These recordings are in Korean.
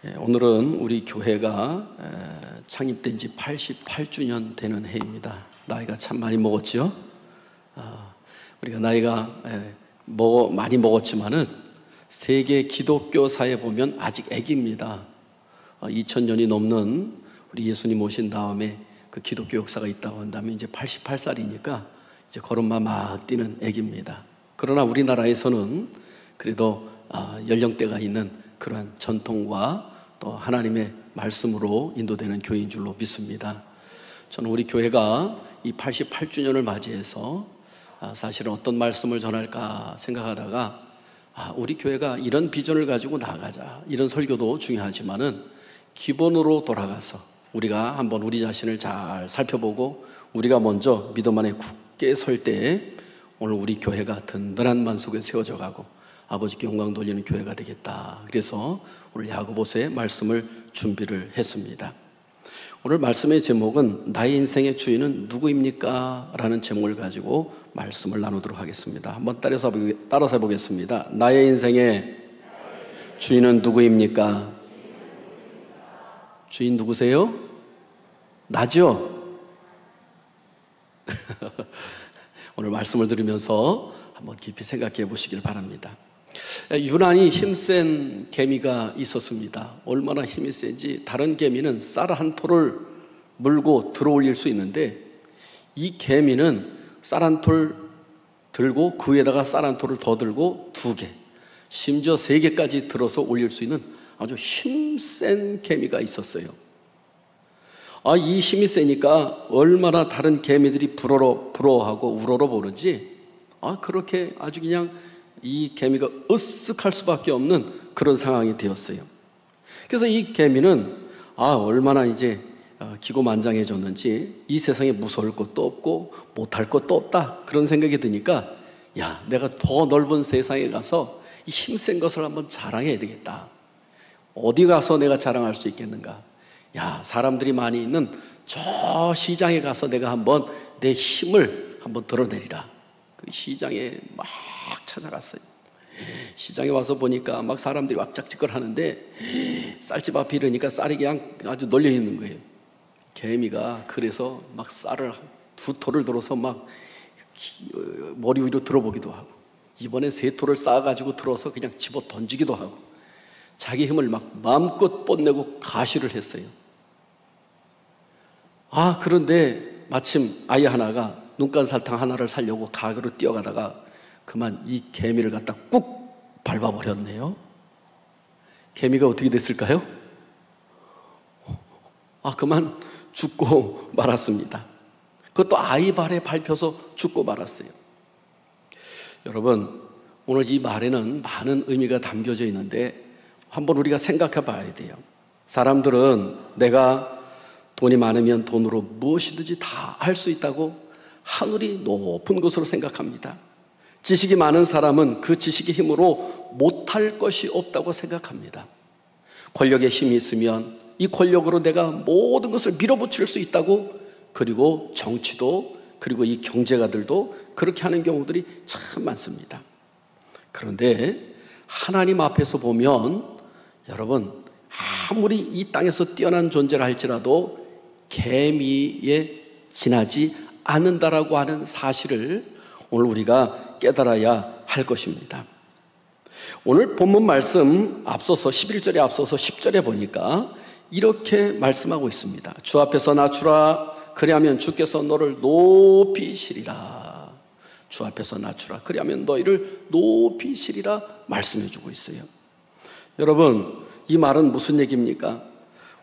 오늘은 우리 교회가 창립된 지 88주년 되는 해입니다. 나이가 참 많이 먹었지요. 우리가 나이가 많이 먹었지만은 세계 기독교사에 보면 아직 애기입니다. 2000년이 넘는 우리 예수님 오신 다음에 그 기독교 역사가 있다고 한다면 이제 88살이니까 이제 걸음마 막 뛰는 애기입니다. 그러나 우리나라에서는 그래도 연령대가 있는 그러한 전통과 또 하나님의 말씀으로 인도되는 교회인 줄로 믿습니다. 저는 우리 교회가 이 88주년을 맞이해서 사실은 어떤 말씀을 전할까 생각하다가 우리 교회가 이런 비전을 가지고 나가자, 이런 설교도 중요하지만은 기본으로 돌아가서 우리가 한번 우리 자신을 잘 살펴보고 우리가 먼저 믿음 안에 굳게 설 때에 오늘 우리 교회가 든든한 만 속에 세워져 가고 아버지께 영광 돌리는 교회가 되겠다. 그래서 오늘 야고보서의 말씀을 준비를 했습니다. 오늘 말씀의 제목은 나의 인생의 주인은 누구입니까? 라는 제목을 가지고 말씀을 나누도록 하겠습니다. 한번 따라서 해보겠습니다. 나의 인생의 주인은 누구입니까? 주인 누구세요? 나죠? 오늘 말씀을 들으면서 한번 깊이 생각해 보시길 바랍니다. 유난히 힘센 개미가 있었습니다. 얼마나 힘이 센지 다른 개미는 쌀 한 톨을 물고 들어올릴 수 있는데 이 개미는 쌀 한 톨 들고 그 위에다가 쌀 한 톨을 더 들고 2개, 심지어 3개까지 들어서 올릴 수 있는 아주 힘센 개미가 있었어요. 이 힘이 세니까 얼마나 다른 개미들이 부러워하고 우러러보는지 그렇게 아주 그냥 이 개미가 으쓱할 수밖에 없는 그런 상황이 되었어요. 그래서 이 개미는 얼마나 이제 기고만장해졌는지 이 세상에 무서울 것도 없고 못할 것도 없다 그런 생각이 드니까 내가 더 넓은 세상에 가서 이 힘센 것을 한번 자랑해야 되겠다. 어디 가서 내가 자랑할 수 있겠는가? 사람들이 많이 있는 저 시장에 가서 내가 한번 내 힘을 한번 드러내리라. 그 시장에 막 찾아갔어요. 시장에 와서 보니까 막 사람들이 왁작지껄 하는데 쌀집 앞에 이러니까 쌀이 그냥 아주 널려 있는 거예요. 개미가 그래서 막 쌀을 2톨을 들어서 막 머리 위로 들어보기도 하고 이번에 3톨을 쌓아가지고 들어서 그냥 집어 던지기도 하고 자기 힘을 막 마음껏 뽐내고 가시를 했어요. 그런데 마침 아이 하나가 눈간 설탕 하나를 사려고 가게로 뛰어가다가 그만 이 개미를 갖다 꾹 밟아버렸네요. 개미가 어떻게 됐을까요? 그만 죽고 말았습니다. 그것도 아이 발에 밟혀서 죽고 말았어요. 여러분, 오늘 이 말에는 많은 의미가 담겨져 있는데 한번 우리가 생각해 봐야 돼요. 사람들은 내가 돈이 많으면 돈으로 무엇이든지 다 할 수 있다고 하늘이 높은 것으로 생각합니다. 지식이 많은 사람은 그 지식의 힘으로 못할 것이 없다고 생각합니다. 권력에 힘이 있으면 이 권력으로 내가 모든 것을 밀어붙일 수 있다고, 그리고 정치도, 그리고 이 경제가들도 그렇게 하는 경우들이 참 많습니다. 그런데 하나님 앞에서 보면 여러분, 아무리 이 땅에서 뛰어난 존재라 할지라도 개미에 지나지 않는다라고 하는 사실을 오늘 우리가 깨달아야 할 것입니다. 오늘 본문 말씀 앞서서 11절에 앞서서 10절에 보니까 이렇게 말씀하고 있습니다. 주 앞에서 낮추라. 그리하면 주께서 너를 높이시리라. 주 앞에서 낮추라. 그리하면 너희를 높이시리라 말씀해 주고 있어요. 여러분, 이 말은 무슨 얘기입니까?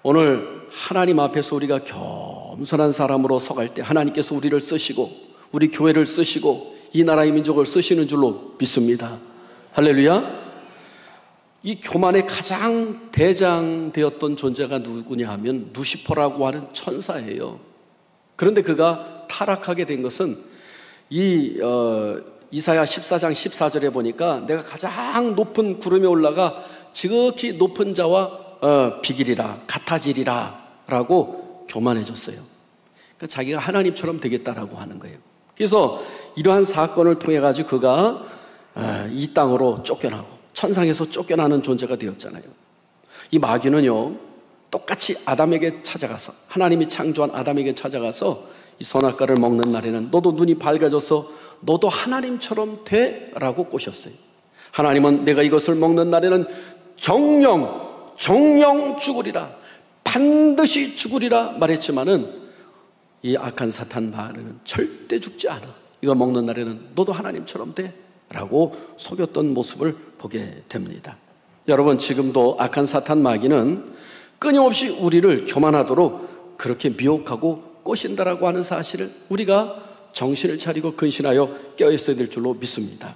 오늘 하나님 앞에서 우리가 겸손한 사람으로 서갈 때 하나님께서 우리를 쓰시고 우리 교회를 쓰시고 이 나라의 민족을 쓰시는 줄로 믿습니다. 할렐루야. 이 교만의 가장 대장되었던 존재가 누구냐 하면 루시퍼라고 하는 천사예요. 그런데 그가 타락하게 된 것은 이사야 14장 14절에 보니까 내가 가장 높은 구름에 올라가 지극히 높은 자와 비기리라 같아지리라 라고 교만해졌어요. 그러니까 자기가 하나님처럼 되겠다라고 하는 거예요. 그래서 이러한 사건을 통해 가지고 그가 이 땅으로 쫓겨나고 천상에서 쫓겨나는 존재가 되었잖아요. 이 마귀는요, 똑같이 아담에게 찾아가서, 하나님이 창조한 아담에게 찾아가서 이 선악과를 먹는 날에는 너도 눈이 밝아져서 너도 하나님처럼 되라고 꼬셨어요. 하나님은 내가 이것을 먹는 날에는 정령 죽으리라, 반드시 죽으리라 말했지만은 이 악한 사탄 마귀는 절대 죽지 않아. 이거 먹는 날에는 너도 하나님처럼 돼 라고 속였던 모습을 보게 됩니다. 여러분, 지금도 악한 사탄 마귀는 끊임없이 우리를 교만하도록 그렇게 미혹하고 꼬신다라고 하는 사실을 우리가 정신을 차리고 근신하여 깨어있어야 될 줄로 믿습니다.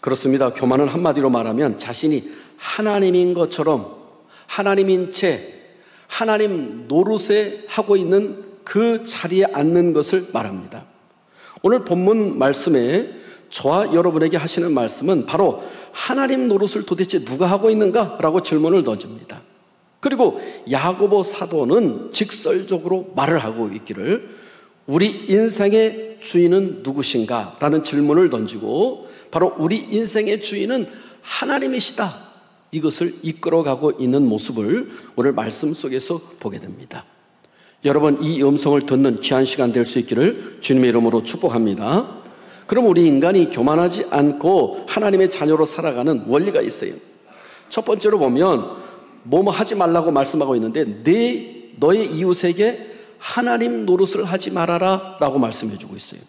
그렇습니다. 교만은 한마디로 말하면 자신이 하나님인 것처럼, 하나님인 채 하나님 노릇에 하고 있는 그 자리에 앉는 것을 말합니다. 오늘 본문 말씀에 저와 여러분에게 하시는 말씀은 바로 하나님 노릇을 도대체 누가 하고 있는가? 라고 질문을 던집니다. 그리고 야고보 사도는 직설적으로 말을 하고 있기를 우리 인생의 주인은 누구신가? 라는 질문을 던지고 바로 우리 인생의 주인은 하나님이시다, 이것을 이끌어가고 있는 모습을 오늘 말씀 속에서 보게 됩니다. 여러분, 이 음성을 듣는 귀한 시간 될 수 있기를 주님의 이름으로 축복합니다. 그럼 우리 인간이 교만하지 않고 하나님의 자녀로 살아가는 원리가 있어요. 첫 번째로 보면 뭐뭐 하지 말라고 말씀하고 있는데 너의 이웃에게 하나님 노릇을 하지 말아라 라고 말씀해 주고 있어요.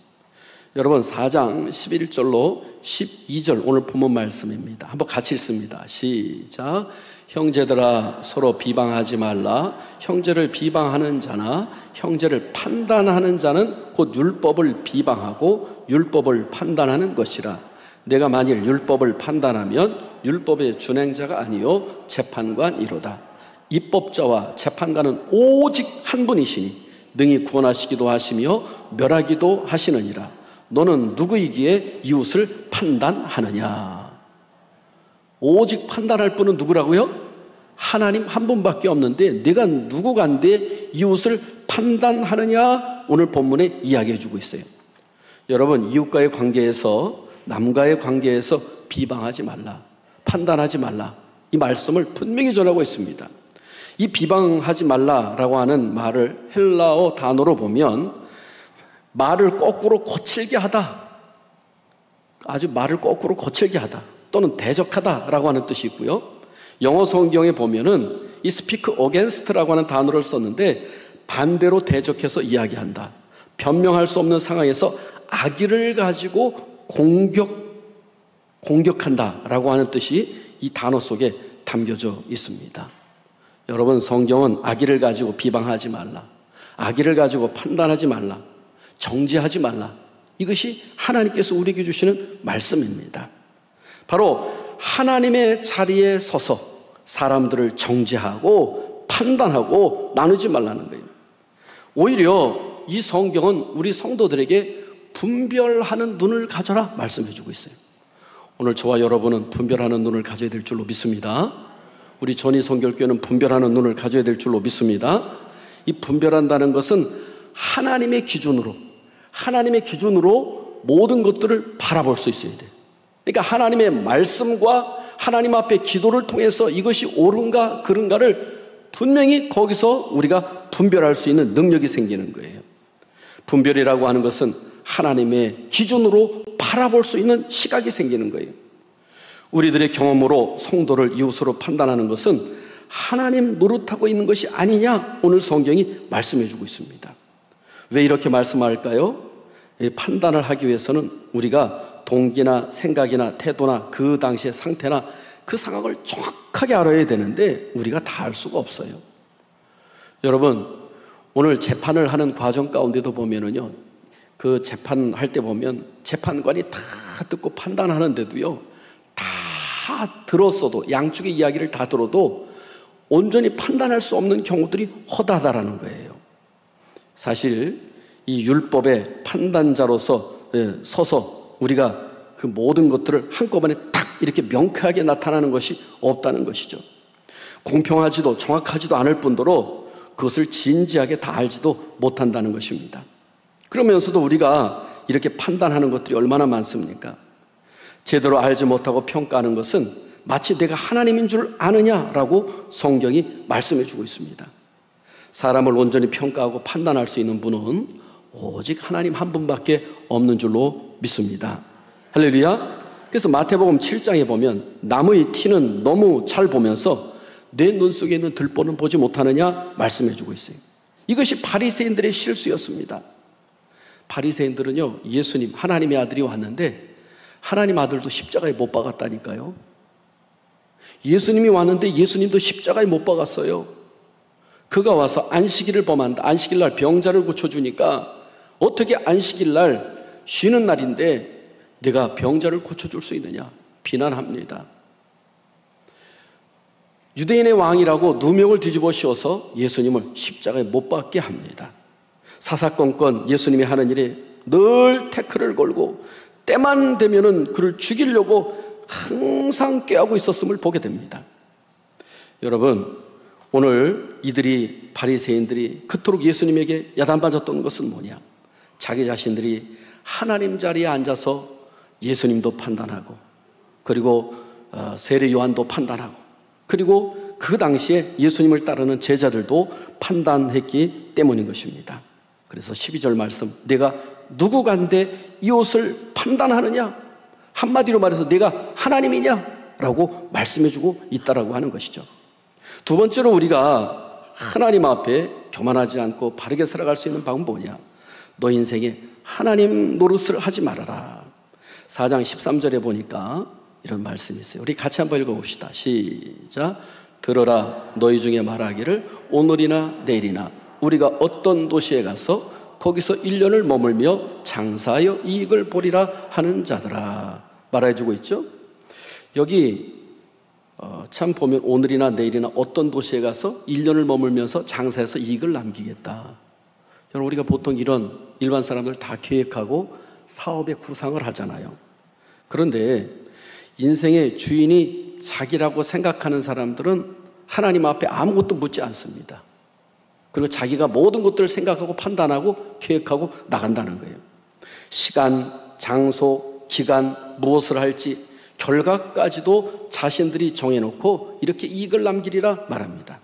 여러분, 4장 11절로 12절 오늘 본문 말씀입니다. 한번 같이 읽습니다. 시작. 형제들아, 서로 비방하지 말라. 형제를 비방하는 자나 형제를 판단하는 자는 곧 율법을 비방하고 율법을 판단하는 것이라. 내가 만일 율법을 판단하면 율법의 준행자가 아니요 재판관이로다. 입법자와 재판관은 오직 한 분이시니 능히 구원하시기도 하시며 멸하기도 하시느니라. 너는 누구이기에 이웃을 판단하느냐? 오직 판단할 분은 누구라고요? 하나님 한 분밖에 없는데 내가 누구간데 이웃을 판단하느냐? 오늘 본문에 이야기해 주고 있어요. 여러분, 이웃과의 관계에서, 남과의 관계에서 비방하지 말라, 판단하지 말라, 이 말씀을 분명히 전하고 있습니다. 이 비방하지 말라라고 하는 말을 헬라어 단어로 보면 말을 거꾸로 거칠게 하다, 아주 말을 거꾸로 거칠게 하다 또는 대적하다라고 하는 뜻이 있고요. 영어 성경에 보면은 이 speak against라고 하는 단어를 썼는데 반대로 대적해서 이야기한다, 변명할 수 없는 상황에서 악의를 가지고 공격한다라고 하는 뜻이 이 단어 속에 담겨져 있습니다. 여러분, 성경은 악의를 가지고 비방하지 말라, 악의를 가지고 판단하지 말라, 정죄하지 말라, 이것이 하나님께서 우리에게 주시는 말씀입니다. 바로 하나님의 자리에 서서 사람들을 정죄하고 판단하고 나누지 말라는 거예요. 오히려 이 성경은 우리 성도들에게 분별하는 눈을 가져라 말씀해 주고 있어요. 오늘 저와 여러분은 분별하는 눈을 가져야 될 줄로 믿습니다. 우리 전의성결교회는 분별하는 눈을 가져야 될 줄로 믿습니다. 이 분별한다는 것은 하나님의 기준으로 모든 것들을 바라볼 수 있어야 돼요. 그러니까 하나님의 말씀과 하나님 앞에 기도를 통해서 이것이 옳은가 그른가를 분명히 거기서 우리가 분별할 수 있는 능력이 생기는 거예요. 분별이라고 하는 것은 하나님의 기준으로 바라볼 수 있는 시각이 생기는 거예요. 우리들의 경험으로 성도를 이웃으로 판단하는 것은 하나님 노릇하고 있는 것이 아니냐, 오늘 성경이 말씀해 주고 있습니다. 왜 이렇게 말씀할까요? 판단을 하기 위해서는 우리가 동기나 생각이나 태도나 그 당시의 상태나 그 상황을 정확하게 알아야 되는데 우리가 다 알 수가 없어요. 여러분, 오늘 재판을 하는 과정 가운데도 보면은요, 그 재판할 때 보면 재판관이 다 듣고 판단하는데도요, 다 들었어도, 양쪽의 이야기를 다 들어도 온전히 판단할 수 없는 경우들이 허다하다라는 거예요. 사실 이 율법의 판단자로서 서서 우리가 그 모든 것들을 한꺼번에 딱 이렇게 명쾌하게 나타나는 것이 없다는 것이죠. 공평하지도 정확하지도 않을 뿐더러 그것을 진지하게 다 알지도 못한다는 것입니다. 그러면서도 우리가 이렇게 판단하는 것들이 얼마나 많습니까? 제대로 알지 못하고 평가하는 것은 마치 내가 하나님인 줄 아느냐라고 성경이 말씀해 주고 있습니다. 사람을 온전히 평가하고 판단할 수 있는 분은 오직 하나님 한 분밖에 없는 줄로 믿습니다. 할렐루야. 그래서 마태복음 7장에 보면 남의 티는 너무 잘 보면서 내 눈 속에 있는 들보는 보지 못하느냐 말씀해 주고 있어요. 이것이 바리새인들의 실수였습니다. 바리새인들은요, 예수님 하나님의 아들이 왔는데 하나님 아들도 십자가에 못 박았다니까요. 예수님이 왔는데 예수님도 십자가에 못 박았어요. 그가 와서 안식일을 범한다. 안식일 날 병자를 고쳐주니까 어떻게 안식일 날 쉬는 날인데 내가 병자를 고쳐줄 수 있느냐 비난합니다. 유대인의 왕이라고 누명을 뒤집어 씌워서 예수님을 십자가에 못 박게 합니다. 사사건건 예수님이 하는 일에 늘 태클을 걸고 때만 되면은 그를 죽이려고 항상 꾀하고 있었음을 보게 됩니다. 여러분, 오늘 이들이 바리새인들이 그토록 예수님에게 야단맞았던 것은 뭐냐? 자기 자신들이 하나님 자리에 앉아서 예수님도 판단하고 그리고 세례 요한도 판단하고 그리고 그 당시에 예수님을 따르는 제자들도 판단했기 때문인 것입니다. 그래서 12절 말씀, 내가 누구간데 이 옷을 판단하느냐? 한마디로 말해서 내가 하나님이냐? 라고 말씀해주고 있다라고 하는 것이죠. 두 번째로 우리가 하나님 앞에 교만하지 않고 바르게 살아갈 수 있는 방법은 뭐냐? 너 인생에 하나님 노릇을 하지 말아라. 4장 13절에 보니까 이런 말씀이 있어요. 우리 같이 한번 읽어봅시다. 시작. 들어라, 너희 중에 말하기를 오늘이나 내일이나 우리가 어떤 도시에 가서 거기서 1년을 머물며 장사하여 이익을 보리라 하는 자들아. 말해주고 있죠. 여기 참 보면 오늘이나 내일이나 어떤 도시에 가서 1년을 머물면서 장사해서 이익을 남기겠다. 여러분, 우리가 보통 이런 일반 사람들 다 계획하고 사업의 구상을 하잖아요. 그런데 인생의 주인이 자기라고 생각하는 사람들은 하나님 앞에 아무것도 묻지 않습니다. 그리고 자기가 모든 것들을 생각하고 판단하고 계획하고 나간다는 거예요. 시간, 장소, 기간, 무엇을 할지 결과까지도 자신들이 정해놓고 이렇게 이익을 남기리라 말합니다.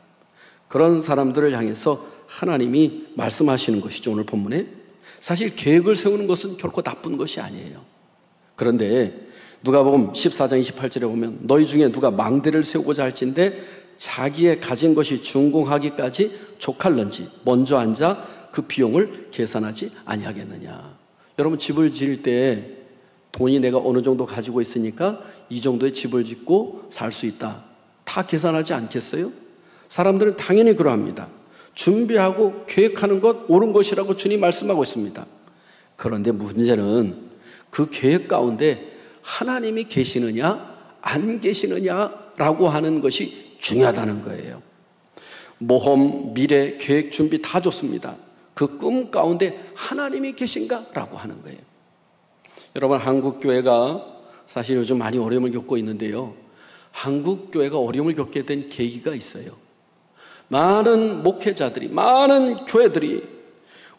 그런 사람들을 향해서 하나님이 말씀하시는 것이죠. 오늘 본문에 사실 계획을 세우는 것은 결코 나쁜 것이 아니에요. 그런데 누가복음 14장 28절에 보면 너희 중에 누가 망대를 세우고자 할진대 자기의 가진 것이 준공하기까지 족할런지 먼저 앉아 그 비용을 계산하지 아니하겠느냐. 여러분, 집을 지을 때 돈이 내가 어느 정도 가지고 있으니까 이 정도의 집을 짓고 살 수 있다. 다 계산하지 않겠어요? 사람들은 당연히 그러합니다. 준비하고 계획하는 것 옳은 것이라고 주님 말씀하고 있습니다. 그런데 문제는 그 계획 가운데 하나님이 계시느냐 안 계시느냐라고 하는 것이 중요하다는 거예요. 모험, 미래, 계획, 준비 다 좋습니다. 그 꿈 가운데 하나님이 계신가라고 하는 거예요. 여러분, 한국교회가 사실 요즘 많이 어려움을 겪고 있는데요. 한국교회가 어려움을 겪게 된 계기가 있어요. 많은 목회자들이, 많은 교회들이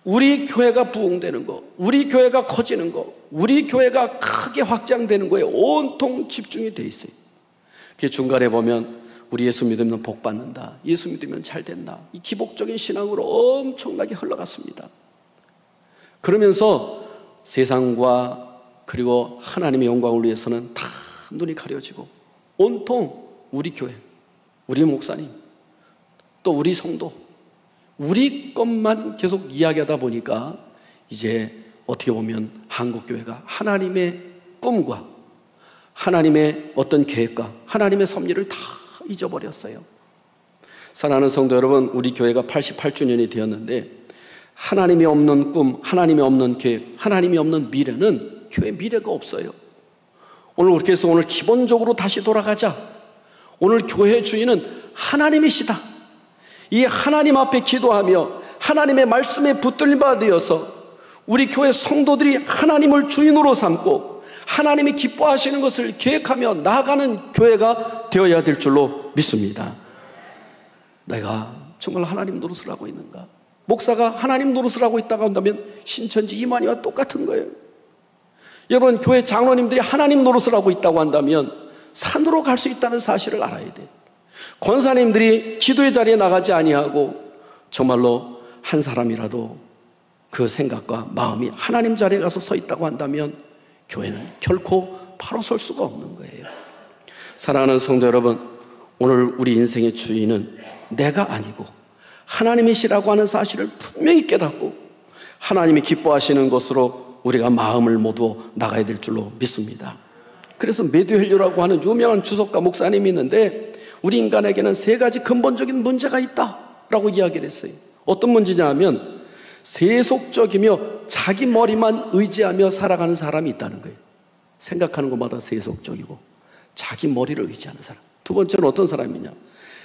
우리 교회가 부흥되는 거, 우리 교회가 커지는 거, 우리 교회가 크게 확장되는 거에 온통 집중이 돼 있어요. 그 중간에 보면 우리 예수 믿으면 복 받는다, 예수 믿으면 잘 된다, 이 기복적인 신앙으로 엄청나게 흘러갔습니다. 그러면서 세상과 그리고 하나님의 영광을 위해서는 다 눈이 가려지고 온통 우리 교회, 우리 목사님, 또 우리 성도, 우리 것만 계속 이야기하다 보니까 이제 어떻게 보면 한국교회가 하나님의 꿈과 하나님의 어떤 계획과 하나님의 섭리를 다 잊어버렸어요. 사랑하는 성도 여러분, 우리 교회가 88주년이 되었는데 하나님이 없는 꿈, 하나님이 없는 계획, 하나님이 없는 미래는 교회 미래가 없어요. 오늘 그렇게 해서 오늘 기본적으로 다시 돌아가자. 오늘 교회의 주인은 하나님이시다. 이 하나님 앞에 기도하며 하나님의 말씀에 붙들림 바 되어서 우리 교회 성도들이 하나님을 주인으로 삼고 하나님이 기뻐하시는 것을 계획하며 나아가는 교회가 되어야 될 줄로 믿습니다. 내가 정말 하나님 노릇을 하고 있는가? 목사가 하나님 노릇을 하고 있다고 한다면 신천지 이만희와 똑같은 거예요. 여러분, 교회 장로님들이 하나님 노릇을 하고 있다고 한다면 산으로 갈 수 있다는 사실을 알아야 돼요. 권사님들이 기도의 자리에 나가지 아니하고 정말로 한 사람이라도 그 생각과 마음이 하나님 자리에 가서 서 있다고 한다면 교회는 결코 바로 설 수가 없는 거예요. 사랑하는 성도 여러분, 오늘 우리 인생의 주인은 내가 아니고 하나님이시라고 하는 사실을 분명히 깨닫고 하나님이 기뻐하시는 것으로 우리가 마음을 모두 나가야 될 줄로 믿습니다. 그래서 매튜 헬류라고 하는 유명한 주석가 목사님이 있는데 우리 인간에게는 세 가지 근본적인 문제가 있다라고 이야기를 했어요. 어떤 문제냐 하면 세속적이며 자기 머리만 의지하며 살아가는 사람이 있다는 거예요. 생각하는 것마다 세속적이고 자기 머리를 의지하는 사람. 두 번째는 어떤 사람이냐,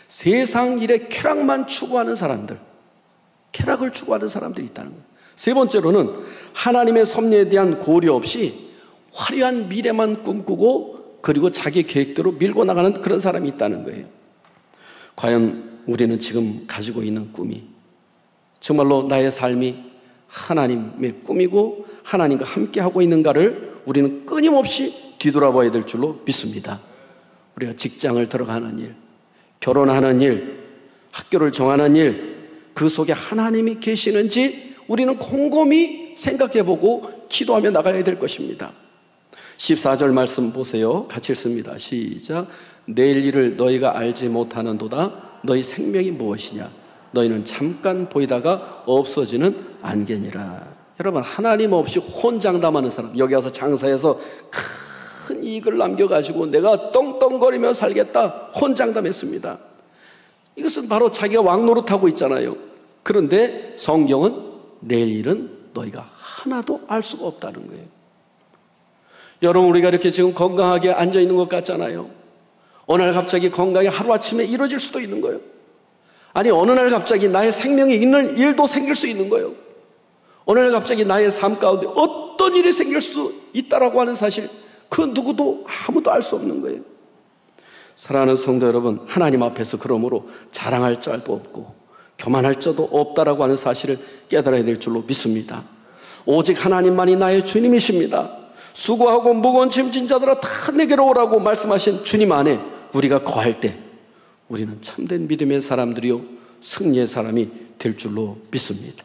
세상 일의 쾌락만 추구하는 사람들, 쾌락을 추구하는 사람들이 있다는 거예요. 세 번째로는 하나님의 섭리에 대한 고려 없이 화려한 미래만 꿈꾸고 그리고 자기 계획대로 밀고 나가는 그런 사람이 있다는 거예요. 과연 우리는 지금 가지고 있는 꿈이 정말로 나의 삶이 하나님의 꿈이고 하나님과 함께 하고 있는가를 우리는 끊임없이 뒤돌아봐야 될 줄로 믿습니다. 우리가 직장을 들어가는 일, 결혼하는 일, 학교를 정하는 일, 그 속에 하나님이 계시는지 우리는 곰곰이 생각해보고 기도하며 나가야 될 것입니다. 14절 말씀 보세요. 같이 읽습니다. 시작. 내일 일을 너희가 알지 못하는도다. 너희 생명이 무엇이냐? 너희는 잠깐 보이다가 없어지는 안개니라. 여러분, 하나님 없이 혼장담하는 사람, 여기 와서 장사해서 큰 이익을 남겨가지고 내가 떵떵거리며 살겠다 혼장담했습니다. 이것은 바로 자기가 왕노릇하고 있잖아요. 그런데 성경은 내일 일은 너희가 하나도 알 수가 없다는 거예요. 여러분, 우리가 이렇게 지금 건강하게 앉아있는 것 같잖아요. 어느 날 갑자기 건강이 하루아침에 이루어질 수도 있는 거예요. 아니, 어느 날 갑자기 나의 생명이 있는 일도 생길 수 있는 거예요. 어느 날 갑자기 나의 삶 가운데 어떤 일이 생길 수 있다라고 하는 사실, 그 누구도 아무도 알 수 없는 거예요. 사랑하는 성도 여러분, 하나님 앞에서 그러므로 자랑할 자도 없고 교만할 자도 없다라고 하는 사실을 깨달아야 될 줄로 믿습니다. 오직 하나님만이 나의 주님이십니다. 수고하고 무거운 짐진 자들아 다 내게로 오라고 말씀하신 주님 안에 우리가 거할 때 우리는 참된 믿음의 사람들이요 승리의 사람이 될 줄로 믿습니다.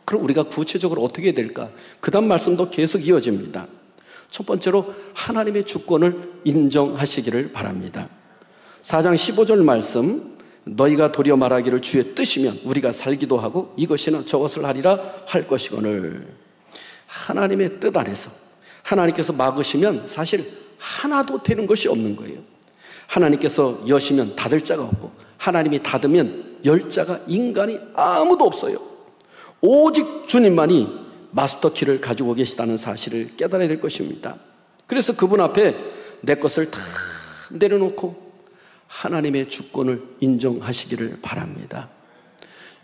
그럼 우리가 구체적으로 어떻게 해야 될까? 그 다음 말씀도 계속 이어집니다. 첫 번째로 하나님의 주권을 인정하시기를 바랍니다. 4장 15절 말씀, 너희가 도리어 말하기를 주의 뜻이면 우리가 살기도 하고 이것이나 저것을 하리라 할 것이거늘. 하나님의 뜻 안에서 하나님께서 막으시면 사실 하나도 되는 것이 없는 거예요. 하나님께서 여시면 닫을 자가 없고 하나님이 닫으면 열 자가 인간이 아무도 없어요. 오직 주님만이 마스터키를 가지고 계시다는 사실을 깨달아야 될 것입니다. 그래서 그분 앞에 내 것을 다 내려놓고 하나님의 주권을 인정하시기를 바랍니다.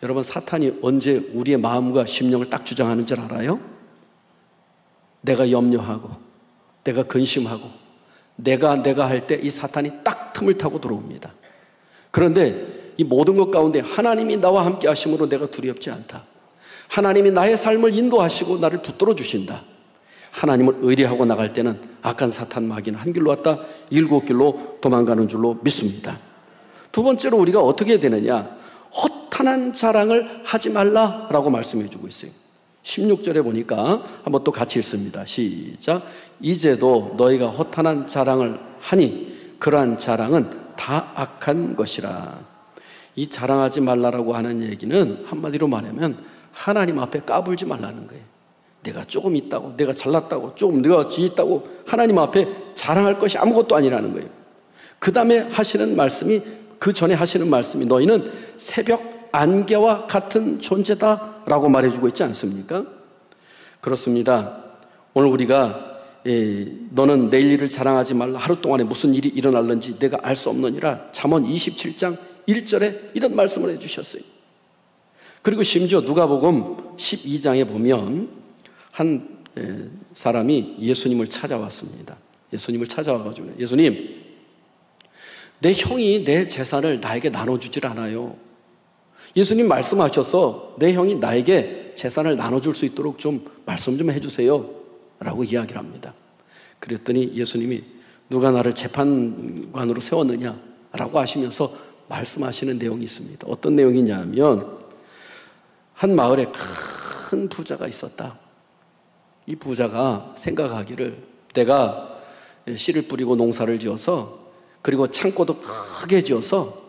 여러분, 사탄이 언제 우리의 마음과 심령을 딱 주장하는 줄 알아요? 내가 염려하고 내가 근심하고 내가 할 때 이 사탄이 딱 틈을 타고 들어옵니다. 그런데 이 모든 것 가운데 하나님이 나와 함께 하심으로 내가 두렵지 않다. 하나님이 나의 삶을 인도하시고 나를 붙들어 주신다. 하나님을 의뢰하고 나갈 때는 악한 사탄 마귀는 한 길로 왔다 7길로 도망가는 줄로 믿습니다. 두 번째로 우리가 어떻게 해야 되느냐, 허탄한 자랑을 하지 말라라고 말씀해 주고 있어요. 16절에 보니까 한번 또 같이 읽습니다. 시작. 이제도 너희가 허탄한 자랑을 하니 그러한 자랑은 다 악한 것이라. 이 자랑하지 말라라고 하는 얘기는 한마디로 말하면 하나님 앞에 까불지 말라는 거예요. 내가 조금 있다고, 내가 잘났다고, 조금 내가 있다고 하나님 앞에 자랑할 것이 아무것도 아니라는 거예요. 그 다음에 하시는 말씀이, 그 전에 하시는 말씀이 너희는 새벽 안개와 같은 존재다라고 말해주고 있지 않습니까? 그렇습니다. 오늘 우리가 너는 내일 일을 자랑하지 말라, 하루 동안에 무슨 일이 일어날는지 내가 알 수 없느니라, 잠언 27장 1절에 이런 말씀을 해주셨어요. 그리고 심지어 누가복음 12장에 보면 한 사람이 예수님을 찾아왔습니다. 예수님을 찾아와가지고, 예수님, 내 형이 내 재산을 나에게 나눠주질 않아요. 예수님 말씀하셔서 내 형이 나에게 재산을 나눠줄 수 있도록 좀 말씀 좀 해주세요 라고 이야기를 합니다. 그랬더니 예수님이 누가 나를 재판관으로 세웠느냐라고 하시면서 말씀하시는 내용이 있습니다. 어떤 내용이냐면 한 마을에 큰 부자가 있었다. 이 부자가 생각하기를 내가 씨를 뿌리고 농사를 지어서 그리고 창고도 크게 지어서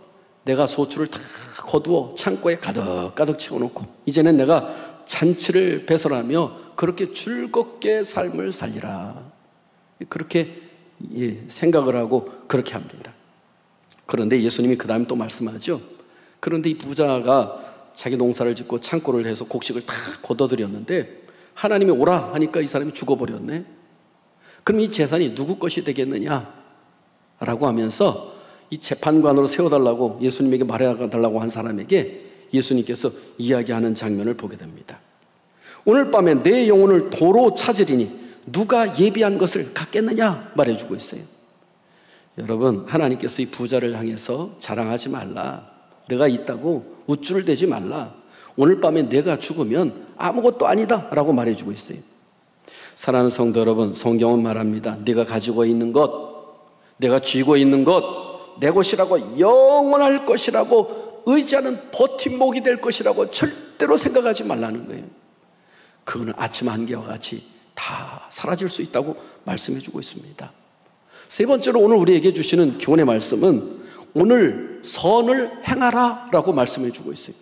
내가 소출을 다 거두어 창고에 가득가득 채워놓고 이제는 내가 잔치를 배설하며 그렇게 즐겁게 삶을 살리라. 그렇게 생각을 하고 그렇게 합니다. 그런데 예수님이 그 다음에 또 말씀하죠. 그런데 이 부자가 자기 농사를 짓고 창고를 해서 곡식을 다 걷어들였는데 하나님이 오라 하니까 이 사람이 죽어버렸네. 그럼 이 재산이 누구 것이 되겠느냐? 라고 하면서 이 재판관으로 세워달라고 예수님에게 말해달라고 한 사람에게 예수님께서 이야기하는 장면을 보게 됩니다. 오늘 밤에 내 영혼을 도로 찾으리니 누가 예비한 것을 갖겠느냐 말해주고 있어요. 여러분, 하나님께서 이 부자를 향해서 자랑하지 말라, 내가 있다고 우쭐을 대지 말라, 오늘 밤에 내가 죽으면 아무것도 아니다 라고 말해주고 있어요. 사랑하는 성도 여러분, 성경은 말합니다. 네가 가지고 있는 것, 내가 쥐고 있는 것, 내 것이라고, 영원할 것이라고, 의지하는 버팀목이 될 것이라고 절대로 생각하지 말라는 거예요. 그거는 아침 안개와 같이 다 사라질 수 있다고 말씀해주고 있습니다. 세 번째로 오늘 우리에게 주시는 교훈의 말씀은 오늘 선을 행하라 라고 말씀해주고 있어요.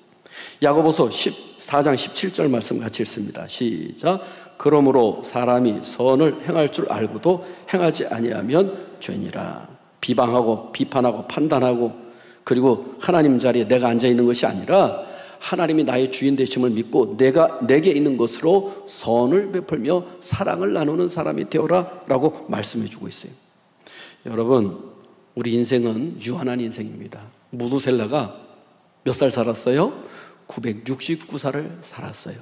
야고보서 14장 17절 말씀 같이 읽습니다. 시작. 그러므로 사람이 선을 행할 줄 알고도 행하지 아니하면 죄니라. 비방하고 비판하고 판단하고 그리고 하나님 자리에 내가 앉아있는 것이 아니라 하나님이 나의 주인 되심을 믿고 내게 있는 것으로 선을 베풀며 사랑을 나누는 사람이 되어라 라고 말씀해주고 있어요. 여러분, 우리 인생은 유한한 인생입니다. 무두셀라가 몇 살 살았어요? 969살을 살았어요.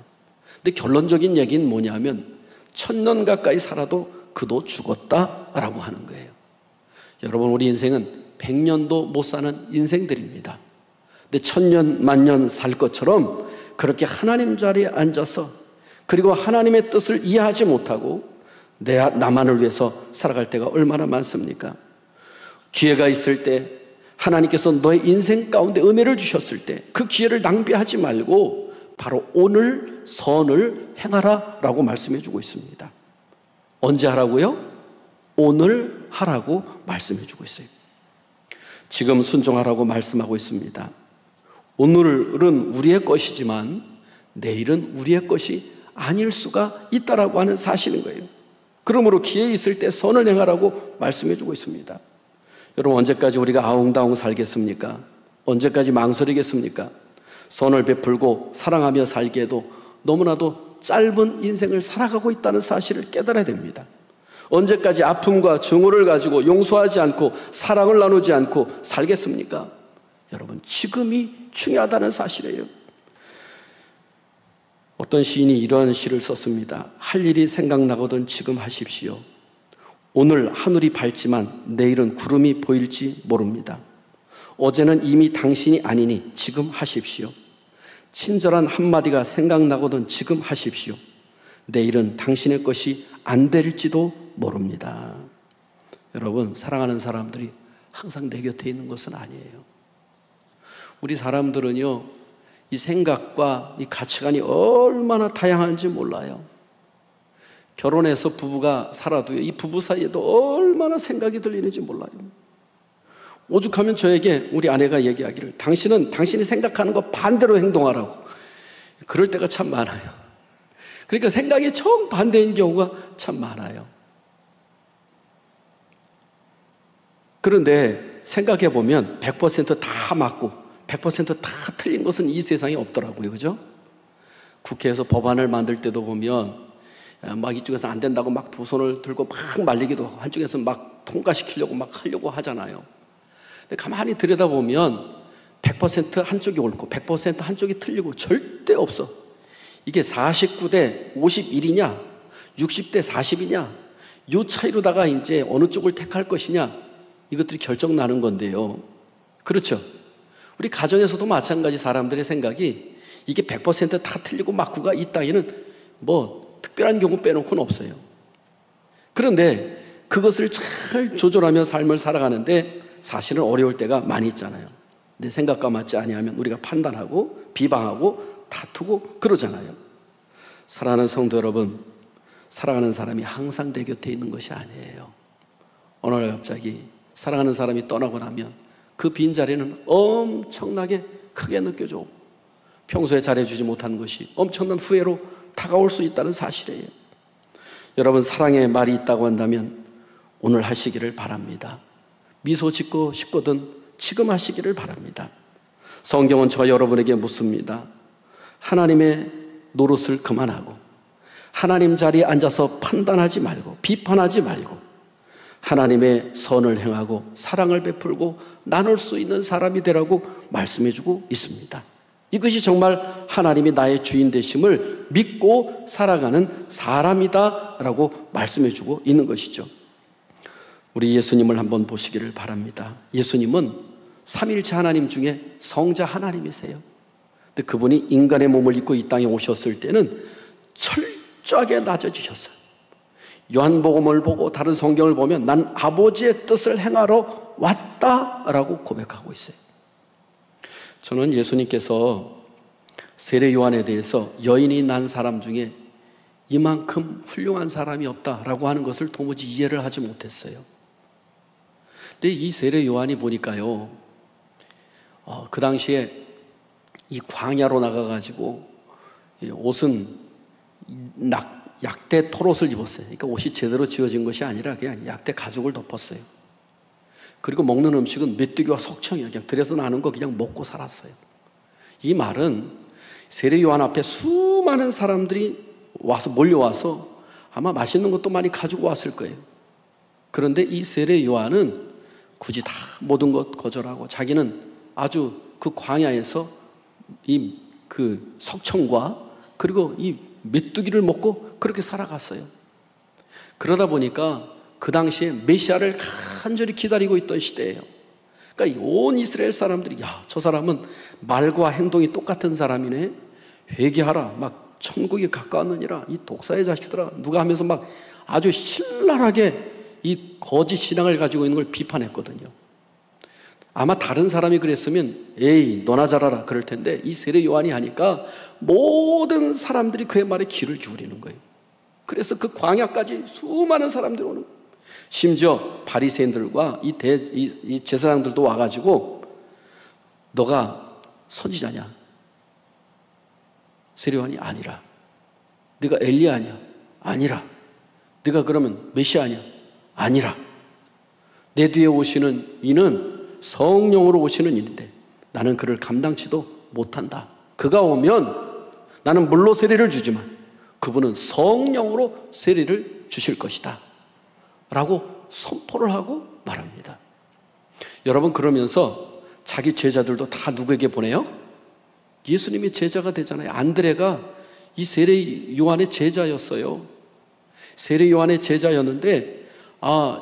근데 결론적인 얘기는 뭐냐면 1000년 가까이 살아도 그도 죽었다라고 하는 거예요. 여러분, 우리 인생은 100년도 못 사는 인생들입니다. 근데 1000년, 만년 살 것처럼 그렇게 하나님 자리에 앉아서 그리고 하나님의 뜻을 이해하지 못하고 나만을 위해서 살아갈 때가 얼마나 많습니까? 기회가 있을 때 하나님께서 너의 인생 가운데 은혜를 주셨을 때 그 기회를 낭비하지 말고 바로 오늘 선을 행하라 라고 말씀해 주고 있습니다. 언제 하라고요? 오늘 하라고 말씀해 주고 있어요. 지금 순종하라고 말씀하고 있습니다. 오늘은 우리의 것이지만 내일은 우리의 것이 아닐 수가 있다라고 하는 사실인 거예요. 그러므로 기회 있을 때 선을 행하라고 말씀해 주고 있습니다. 여러분, 언제까지 우리가 아웅다웅 살겠습니까? 언제까지 망설이겠습니까? 선을 베풀고 사랑하며 살기에도 너무나도 짧은 인생을 살아가고 있다는 사실을 깨달아야 됩니다. 언제까지 아픔과 증오를 가지고 용서하지 않고 사랑을 나누지 않고 살겠습니까? 여러분, 지금이 중요하다는 사실이에요. 어떤 시인이 이러한 시를 썼습니다. 할 일이 생각나거든 지금 하십시오. 오늘 하늘이 밝지만 내일은 구름이 보일지 모릅니다. 어제는 이미 당신이 아니니 지금 하십시오. 친절한 한마디가 생각나거든 지금 하십시오. 내일은 당신의 것이 안 될지도 모릅니다. 여러분, 사랑하는 사람들이 항상 내 곁에 있는 것은 아니에요. 우리 사람들은요, 이 생각과 이 가치관이 얼마나 다양한지 몰라요. 결혼해서 부부가 살아도요, 이 부부 사이에도 얼마나 생각이 들리는지 몰라요. 오죽하면 저에게 우리 아내가 얘기하기를 당신은 당신이 생각하는 거 반대로 행동하라고. 그럴 때가 참 많아요. 그러니까 생각이 정반대인 경우가 참 많아요. 그런데 생각해 보면 100% 맞고 100% 틀린 것은 이 세상에 없더라고요. 그죠? 국회에서 법안을 만들 때도 보면 막 이쪽에서 안 된다고 막 두 손을 들고 막 말리기도 하고 한쪽에서 막 통과시키려고 막 하려고 하잖아요. 근데 가만히 들여다보면 100% 한쪽이 옳고 100% 한쪽이 틀리고 절대 없어. 이게 49대 51이냐 60대 40이냐 이 차이로다가 이제 어느 쪽을 택할 것이냐 이것들이 결정나는 건데요. 그렇죠? 우리 가정에서도 마찬가지. 사람들의 생각이 이게 100% 틀리고 맞고가 있다기는 뭐 특별한 경우 빼놓고는 없어요. 그런데 그것을 잘 조절하며 삶을 살아가는데 사실은 어려울 때가 많이 있잖아요. 내 생각과 맞지 아니하면 우리가 판단하고 비방하고 다투고 그러잖아요. 사랑하는 성도 여러분, 사랑하는 사람이 항상 내 곁에 있는 것이 아니에요. 어느 날 갑자기 사랑하는 사람이 떠나고 나면 그 빈자리는 엄청나게 크게 느껴져. 평소에 잘해주지 못한 것이 엄청난 후회로 다가올 수 있다는 사실이에요. 여러분, 사랑의 말이 있다고 한다면 오늘 하시기를 바랍니다. 미소 짓고 싶거든 지금 하시기를 바랍니다. 성경은 저와 여러분에게 묻습니다. 하나님의 노릇을 그만하고 하나님 자리에 앉아서 판단하지 말고 비판하지 말고 하나님의 선을 행하고 사랑을 베풀고 나눌 수 있는 사람이 되라고 말씀해주고 있습니다. 이것이 정말 하나님이 나의 주인 되심을 믿고 살아가는 사람이다라고 말씀해주고 있는 것이죠. 우리 예수님을 한번 보시기를 바랍니다. 예수님은 삼일체 하나님 중에 성자 하나님이세요. 근데 그분이 인간의 몸을 입고 이 땅에 오셨을 때는 철저하게 낮아지셨어요. 요한복음을 보고 다른 성경을 보면 난 아버지의 뜻을 행하러 왔다라고 고백하고 있어요. 저는 예수님께서 세례 요한에 대해서 여인이 난 사람 중에 이만큼 훌륭한 사람이 없다라고 하는 것을 도무지 이해를 하지 못했어요. 근데 이 세례 요한이 보니까요, 그 당시에 이 광야로 나가가지고 옷은 약대 털옷을 입었어요. 그러니까 옷이 제대로 지어진 것이 아니라 그냥 약대 가죽을 덮었어요. 그리고 먹는 음식은 메뚜기와 석청이에요. 그냥 들에서 나는 거 그냥 먹고 살았어요. 이 말은 세례 요한 앞에 수많은 사람들이 와서 몰려와서 아마 맛있는 것도 많이 가지고 왔을 거예요. 그런데 이 세례 요한은 굳이 다 모든 것 거절하고 자기는 아주 그 광야에서 그 석청과 그리고 이 메뚜기를 먹고 그렇게 살아갔어요. 그러다 보니까 그 당시에 메시아를 간절히 기다리고 있던 시대예요. 그러니까 온 이스라엘 사람들이 야, 저 사람은 말과 행동이 똑같은 사람이네. 회개하라. 막 천국이 가까웠느니라. 이 독사의 자식들아. 누가 하면서 막 아주 신랄하게 이 거짓 신앙을 가지고 있는 걸 비판했거든요. 아마 다른 사람이 그랬으면 에이 너나 잘하라 그럴 텐데 이 세례 요한이 하니까 모든 사람들이 그의 말에 귀를 기울이는 거예요. 그래서 그 광야까지 수많은 사람들이 오는 거예요. 심지어 바리새인들과 이 제사장들도 와가지고 너가 선지자냐? 세례 요한이 아니라. 네가 엘리야냐? 아니라. 네가 그러면 메시아냐? 아니라. 내 뒤에 오시는 이는 성령으로 오시는 일인데 나는 그를 감당치도 못한다. 그가 오면 나는 물로 세례를 주지만 그분은 성령으로 세례를 주실 것이다 라고 선포를 하고 말합니다. 여러분, 그러면서 자기 제자들도 다 누구에게 보내요? 예수님의 제자가 되잖아요. 안드레가 이 세례 요한의 제자였어요. 세례 요한의 제자였는데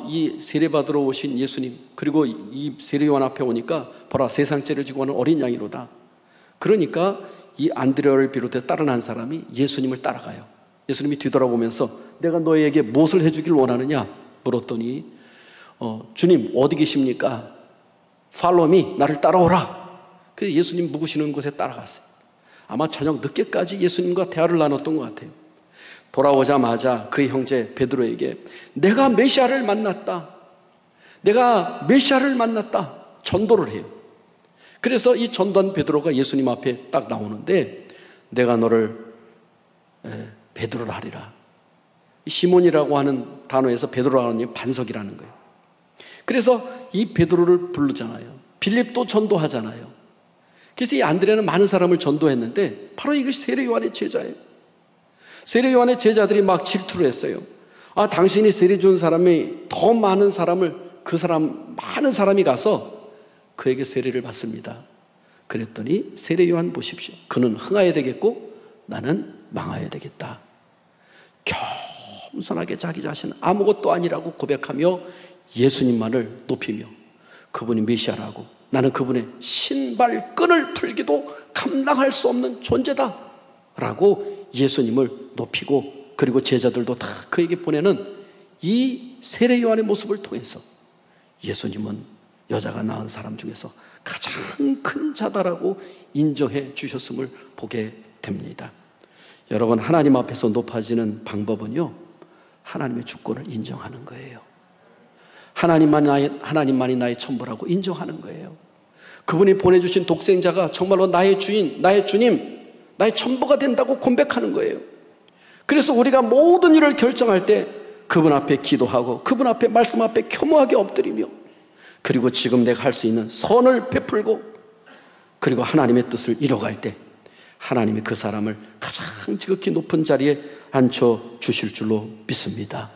이 세례 받으러 오신 예수님, 그리고 이 세례 요한 앞에 오니까 보라 세상죄를 지고 가는 어린 양이로다. 그러니까 이 안드레를 비롯해 다른 한 사람이 예수님을 따라가요. 예수님이 뒤돌아보면서 내가 너에게 무엇을 해주길 원하느냐 물었더니 주님 어디 계십니까? Follow me, 나를 따라오라. 그래서 예수님 묵으시는 곳에 따라갔어요. 아마 저녁 늦게까지 예수님과 대화를 나눴던 것 같아요. 돌아오자마자 그의 형제 베드로에게 내가 메시아를 만났다. 내가 메시아를 만났다. 전도를 해요. 그래서 이 전도한 베드로가 예수님 앞에 딱 나오는데 내가 너를 베드로라 하리라. 시몬이라고 하는 단어에서 베드로라는 게 반석이라는 거예요. 그래서 이 베드로를 부르잖아요. 빌립도 전도하잖아요. 그래서 이 안드레는 많은 사람을 전도했는데 바로 이것이 세례 요한의 제자예요. 세례 요한의 제자들이 막 질투를 했어요. 당신이 세례 준 사람이 더 많은 사람을 많은 사람이 가서 그에게 세례를 받습니다. 그랬더니 세례 요한 보십시오. 그는 흥하여야 되겠고 나는 망하여야 되겠다. 겸손하게 자기 자신은 아무것도 아니라고 고백하며 예수님만을 높이며 그분이 메시아라고 나는 그분의 신발끈을 풀기도 감당할 수 없는 존재다 라고 예수님을 높이고 그리고 제자들도 다 그에게 보내는 이 세례 요한의 모습을 통해서 예수님은 여자가 낳은 사람 중에서 가장 큰 자다라고 인정해 주셨음을 보게 됩니다. 여러분, 하나님 앞에서 높아지는 방법은요, 하나님의 주권을 인정하는 거예요. 하나님만이 나의 전부라고 인정하는 거예요. 그분이 보내주신 독생자가 정말로 나의 주인, 나의 주님, 나의 전부가 된다고 고백하는 거예요. 그래서 우리가 모든 일을 결정할 때 그분 앞에 기도하고 그분 앞에 말씀 앞에 겸허하게 엎드리며, 그리고 지금 내가 할 수 있는 선을 베풀고, 그리고 하나님의 뜻을 이뤄갈 때 하나님이 그 사람을 가장 지극히 높은 자리에 앉혀주실 줄로 믿습니다.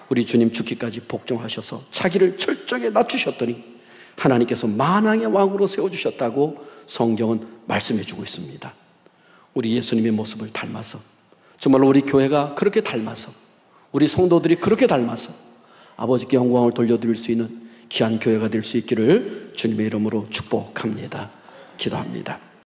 우리 주님 죽기까지 복종하셔서 자기를 철저하게 낮추셨더니 하나님께서 만왕의 왕으로 세워주셨다고 성경은 말씀해주고 있습니다. 우리 예수님의 모습을 닮아서, 정말로 우리 교회가 그렇게 닮아서, 우리 성도들이 그렇게 닮아서 아버지께 영광을 돌려드릴 수 있는 귀한 교회가 될 수 있기를 주님의 이름으로 축복합니다. 기도합니다.